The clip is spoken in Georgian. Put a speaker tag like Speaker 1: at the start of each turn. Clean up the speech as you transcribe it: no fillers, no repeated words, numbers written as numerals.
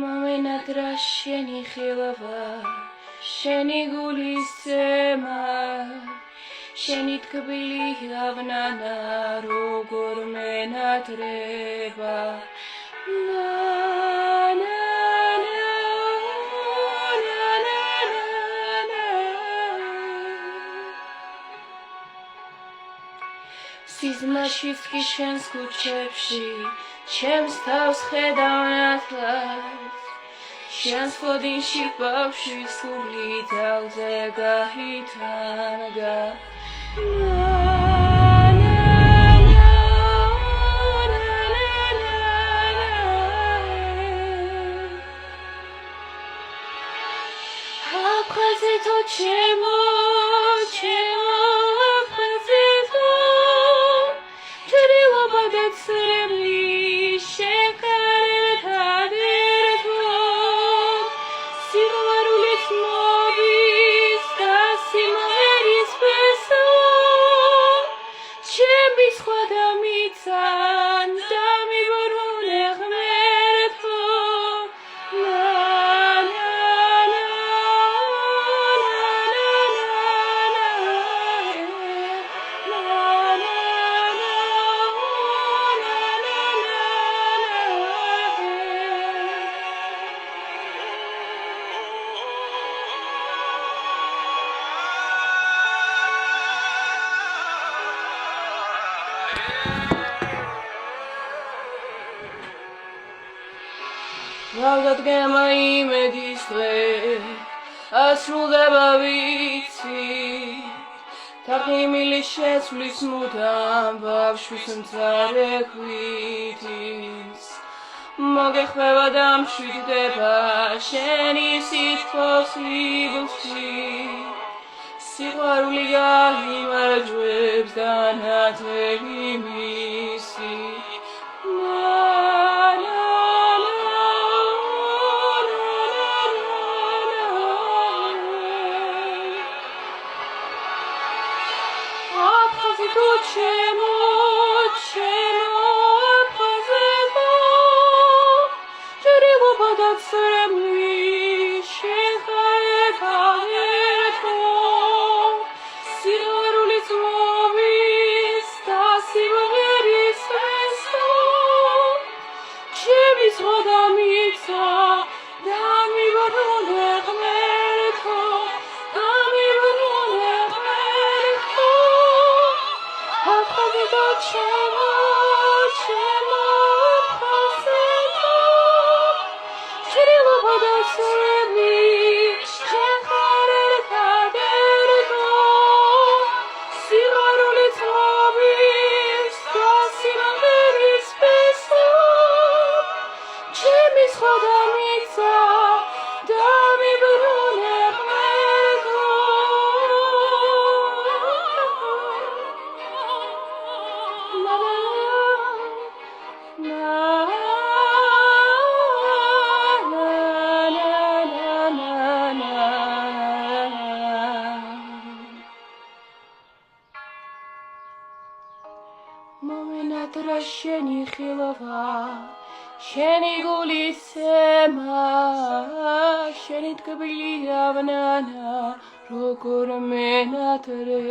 Speaker 1: მომენატრა შენი ხილვა, შენი გულის ზემა, შენი თქმილი ავნანა როგორ მენატრება. სიზმაშიც კი შენს ქუჩებში, ჩემს თავს ხედავ ნათლად, შენს ხოდინში ბავშვის სული თავზე გაითანგა. აფხაზეთო ჩემო, ჩემო აფხაზეთო, ჯერილობა და წრემლი შეკარერთან ერთად, სიყვარულით მოვის და სიმღერის ფესო, ჩემი სხვა დამიცან და მიბრუნე ღმერთო. რავდადგემა იმედის დღე, ასრულდება ვიცი, თაღიმილი შეცვლის მუდამ ბავშვის მწარე ქვითის. მოგეხვევა და მშვიდდება შენი სითბოს იბლში, სიყვარული გაიმარჯვებს და ნათელი მისი. აფხაზეთო ჩემო, ჩემო აფხაზეთო, ჯერილობა და წრემლი შეხარებთან ერთად, სიყვარულით მოვის და სიმღერის ფესო, ჩემი სხვა დამიცა და მიბრუნე ღმერთო. აფხაზეთო ჩემო, ჩემო აფხაზეთო, ჯერილობა და წრემლი შეხარერთან ერთად, სიყვარულით მოვის და სიმღერის ფესო, ჩემი სხვა დამიცა და მიბრუნე ღმერთო. მომენატრა შენი ხილვა, შენი გულის ზემა, შენი თქმილი ავნანა როგორ მენატრება.